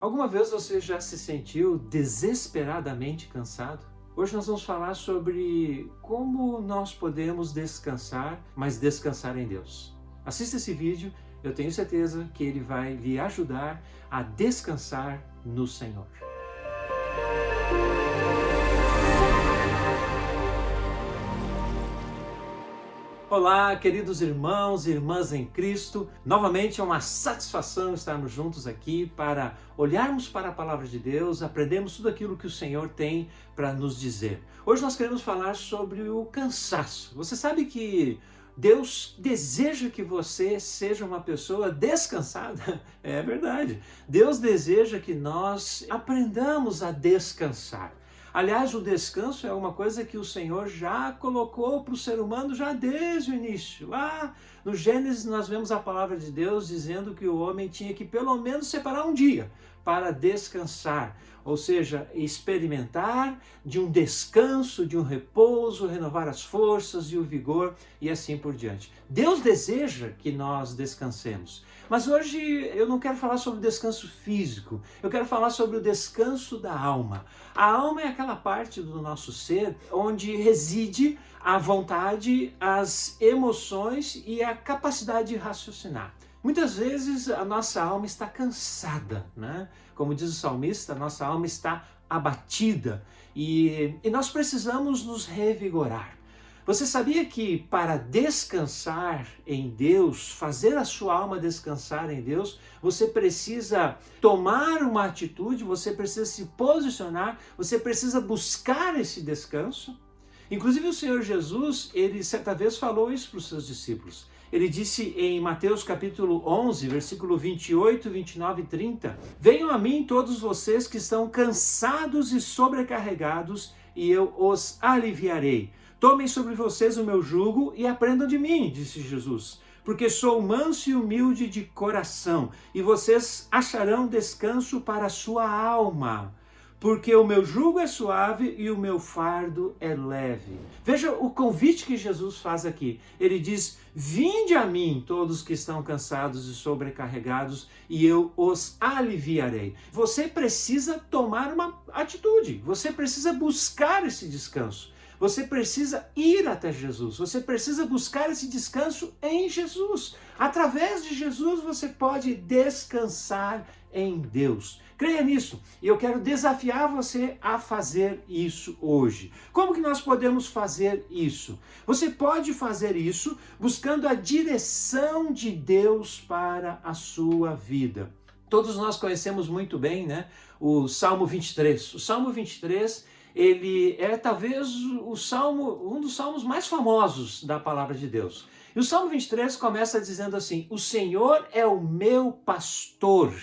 Alguma vez você já se sentiu desesperadamente cansado? Hoje nós vamos falar sobre como nós podemos descansar, mas descansar em Deus. Assista esse vídeo, eu tenho certeza que ele vai lhe ajudar a descansar no Senhor. Olá, queridos irmãos e irmãs em Cristo. Novamente é uma satisfação estarmos juntos aqui para olharmos para a palavra de Deus, aprendermos tudo aquilo que o Senhor tem para nos dizer. Hoje nós queremos falar sobre o cansaço. Você sabe que Deus deseja que você seja uma pessoa descansada? É verdade. Deus deseja que nós aprendamos a descansar. Aliás, o descanso é uma coisa que o Senhor já colocou para o ser humano já desde o início. Lá no Gênesis nós vemos a palavra de Deus dizendo que o homem tinha que pelo menos separar um dia para descansar, ou seja, experimentar de um descanso, de um repouso, renovar as forças e o vigor e assim por diante. Deus deseja que nós descansemos. Mas hoje eu não quero falar sobre o descanso físico, eu quero falar sobre o descanso da alma. A alma é aquela parte do nosso ser onde reside a vontade, as emoções e a capacidade de raciocinar. Muitas vezes a nossa alma está cansada, né? Como diz o salmista, a nossa alma está abatida e nós precisamos nos revigorar. Você sabia que para descansar em Deus, fazer a sua alma descansar em Deus, você precisa tomar uma atitude, você precisa se posicionar, você precisa buscar esse descanso? Inclusive o Senhor Jesus, ele certa vez falou isso para os seus discípulos. Ele disse em Mateus capítulo 11, versículo 28, 29 e 30, Venham a mim todos vocês que estão cansados e sobrecarregados, e eu os aliviarei. Tomem sobre vocês o meu jugo e aprendam de mim, disse Jesus, porque sou manso e humilde de coração, e vocês acharão descanso para a sua alma. Porque o meu jugo é suave e o meu fardo é leve. Veja o convite que Jesus faz aqui. Ele diz, vinde a mim todos que estão cansados e sobrecarregados e eu os aliviarei. Você precisa tomar uma atitude, você precisa buscar esse descanso. Você precisa ir até Jesus, você precisa buscar esse descanso em Jesus. Através de Jesus você pode descansar em Deus. Creia nisso e eu quero desafiar você a fazer isso hoje. Como que nós podemos fazer isso? Você pode fazer isso buscando a direção de Deus para a sua vida. Todos nós conhecemos muito bem, né, o Salmo 23. O Salmo 23, ele é talvez um dos salmos mais famosos da palavra de Deus. E o Salmo 23 começa dizendo assim, o Senhor é o meu pastor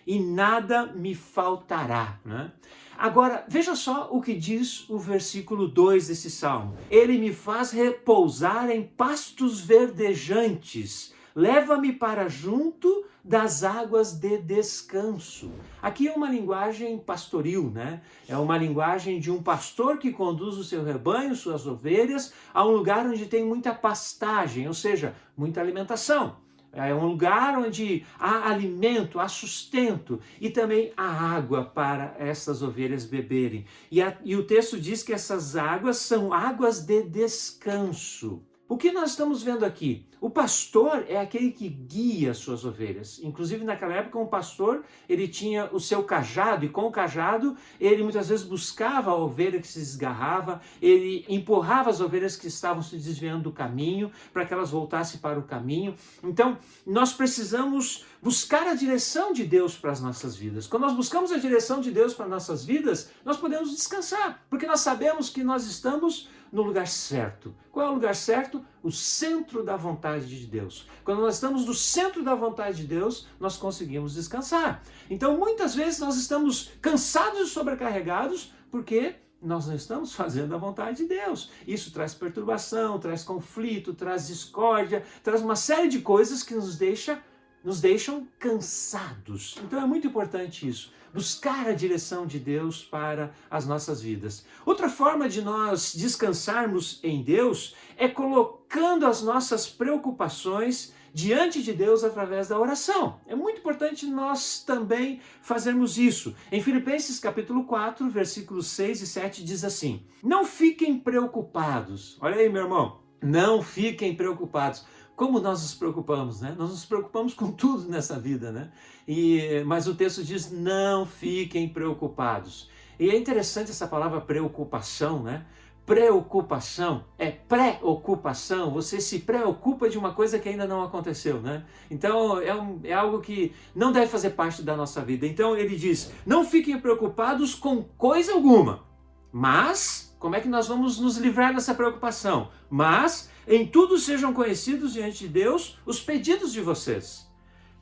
e nada me faltará, né? Agora, veja só o que diz o versículo 2 desse salmo. Ele me faz repousar em pastos verdejantes, leva-me para junto das águas de descanso. Aqui é uma linguagem pastoril, né? É uma linguagem de um pastor que conduz o seu rebanho, suas ovelhas, a um lugar onde tem muita pastagem, ou seja, muita alimentação. É um lugar onde há alimento, há sustento e também há água para essas ovelhas beberem. E o texto diz que essas águas são águas de descanso. O que nós estamos vendo aqui? O pastor é aquele que guia as suas ovelhas. Inclusive naquela época um pastor, ele tinha o seu cajado e com o cajado ele muitas vezes buscava a ovelha que se desgarrava, ele empurrava as ovelhas que estavam se desviando do caminho para que elas voltassem para o caminho. Então nós precisamos buscar a direção de Deus para as nossas vidas. Quando nós buscamos a direção de Deus para as nossas vidas, nós podemos descansar, porque nós sabemos que nós estamos no lugar certo. Qual é o lugar certo? O centro da vontade de Deus. Quando nós estamos no centro da vontade de Deus, nós conseguimos descansar. Então, muitas vezes nós estamos cansados e sobrecarregados porque nós não estamos fazendo a vontade de Deus. Isso traz perturbação, traz conflito, traz discórdia, traz uma série de coisas que nos deixam cansados. Então é muito importante isso, buscar a direção de Deus para as nossas vidas. Outra forma de nós descansarmos em Deus é colocando as nossas preocupações diante de Deus através da oração. É muito importante nós também fazermos isso. Em Filipenses capítulo 4, versículos 6 e 7 diz assim: não fiquem preocupados. Olha aí, meu irmão. Não fiquem preocupados. Como nós nos preocupamos, né? Nós nos preocupamos com tudo nessa vida, né? Mas o texto diz: não fiquem preocupados. E é interessante essa palavra preocupação, né? Preocupação é preocupação, você se preocupa de uma coisa que ainda não aconteceu, né? Então é algo que não deve fazer parte da nossa vida. Então ele diz: não fiquem preocupados com coisa alguma, mas como é que nós vamos nos livrar dessa preocupação? Mas em tudo sejam conhecidos diante de Deus os pedidos de vocês,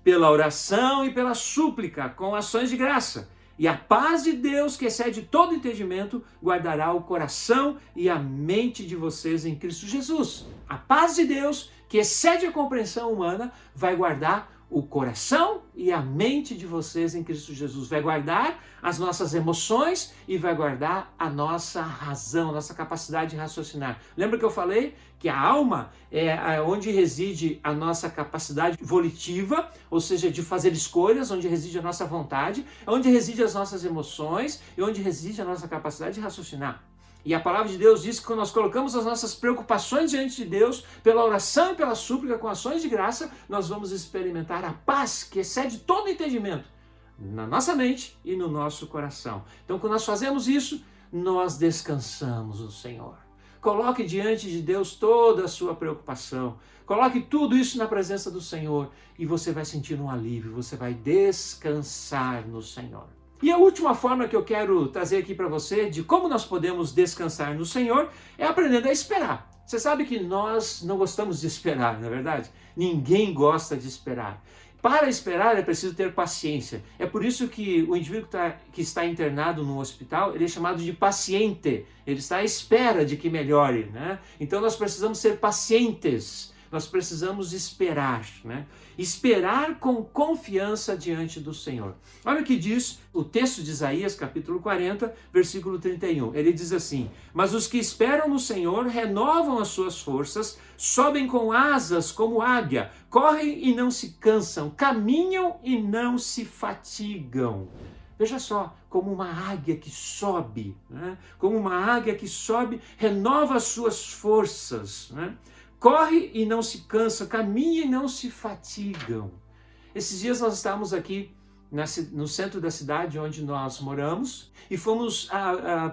pela oração e pela súplica, com ações de graça. E a paz de Deus, que excede todo entendimento, guardará o coração e a mente de vocês em Cristo Jesus. A paz de Deus, que excede a compreensão humana, vai guardar o coração e a mente de vocês em Cristo Jesus. Vai guardar as nossas emoções e vai guardar a nossa razão, a nossa capacidade de raciocinar. Lembra que eu falei que a alma é onde reside a nossa capacidade volitiva, ou seja, de fazer escolhas, onde reside a nossa vontade, onde reside as nossas emoções e onde reside a nossa capacidade de raciocinar. E a palavra de Deus diz que quando nós colocamos as nossas preocupações diante de Deus, pela oração e pela súplica, com ações de graça, nós vamos experimentar a paz que excede todo entendimento na nossa mente e no nosso coração. Então, quando nós fazemos isso, nós descansamos no Senhor. Coloque diante de Deus toda a sua preocupação. Coloque tudo isso na presença do Senhor e você vai sentir um alívio, você vai descansar no Senhor. E a última forma que eu quero trazer aqui para você de como nós podemos descansar no Senhor é aprendendo a esperar. Você sabe que nós não gostamos de esperar, não é verdade? Ninguém gosta de esperar. Para esperar é preciso ter paciência. É por isso que o indivíduo que está internado no hospital, ele é chamado de paciente. Ele está à espera de que melhore, né? Então nós precisamos ser pacientes. Nós precisamos esperar, né? Esperar com confiança diante do Senhor. Olha o que diz o texto de Isaías, capítulo 40, versículo 31. Ele diz assim: mas os que esperam no Senhor renovam as suas forças, sobem com asas como águia, correm e não se cansam, caminham e não se fatigam. Veja só, como uma águia que sobe, né? Como uma águia que sobe, renova as suas forças, né? Corre e não se cansa, caminha e não se fatigam. Esses dias nós estávamos aqui no centro da cidade onde nós moramos e fomos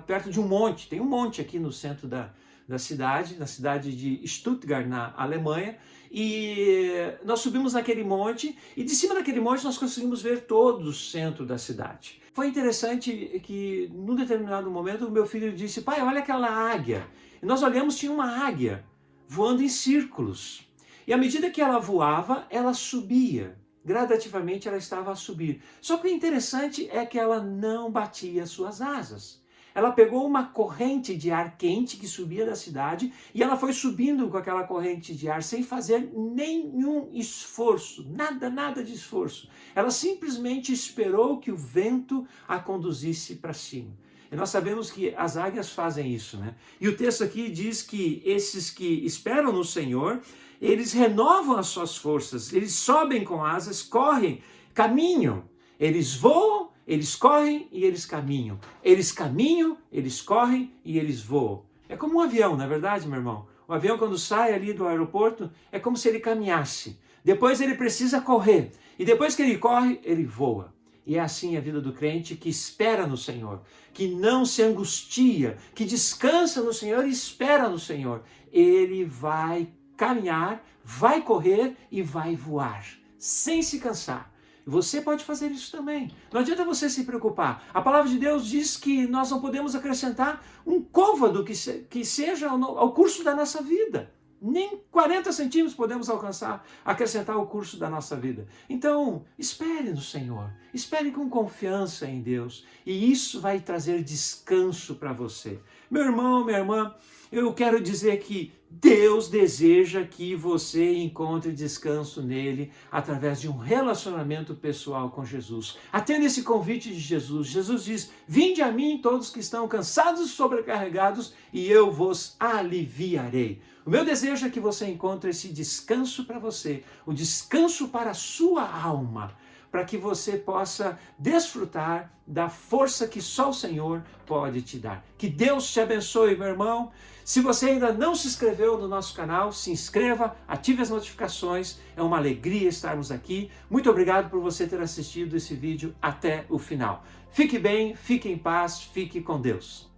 perto de um monte. Tem um monte aqui no centro da cidade, na cidade de Stuttgart, na Alemanha. E nós subimos naquele monte e de cima daquele monte nós conseguimos ver todo o centro da cidade. Foi interessante que num determinado momento o meu filho disse: pai, olha aquela águia. E nós olhamos, tinha uma águia voando em círculos. E à medida que ela voava, ela subia. Gradativamente ela estava a subir. Só que o interessante é que ela não batia suas asas. Ela pegou uma corrente de ar quente que subia da cidade e ela foi subindo com aquela corrente de ar sem fazer nenhum esforço, nada de esforço. Ela simplesmente esperou que o vento a conduzisse para cima. E nós sabemos que as águias fazem isso, né? E o texto aqui diz que esses que esperam no Senhor, eles renovam as suas forças, eles sobem com asas, correm, caminham, eles voam, eles correm e eles caminham. Eles caminham, eles correm e eles voam. É como um avião, não é verdade, meu irmão? O avião, quando sai ali do aeroporto, é como se ele caminhasse. Depois ele precisa correr. E depois que ele corre, ele voa. E é assim a vida do crente que espera no Senhor, que não se angustia, que descansa no Senhor e espera no Senhor. Ele vai caminhar, vai correr e vai voar, sem se cansar. Você pode fazer isso também. Não adianta você se preocupar. A palavra de Deus diz que nós não podemos acrescentar um côvado que seja ao curso da nossa vida. Nem 40 centímetros podemos acrescentar ao curso da nossa vida. Então, espere no Senhor. Espere com confiança em Deus. E isso vai trazer descanso para você. Meu irmão, minha irmã, eu quero dizer que Deus deseja que você encontre descanso nele através de um relacionamento pessoal com Jesus. Atenda esse convite de Jesus. Jesus diz: vinde a mim todos que estão cansados e sobrecarregados e eu vos aliviarei. O meu desejo é que você encontre esse descanso para você, o descanso para a sua alma, para que você possa desfrutar da força que só o Senhor pode te dar. Que Deus te abençoe, meu irmão. Se você ainda não se inscreveu no nosso canal, se inscreva, ative as notificações. É uma alegria estarmos aqui. Muito obrigado por você ter assistido esse vídeo até o final. Fique bem, fique em paz, fique com Deus.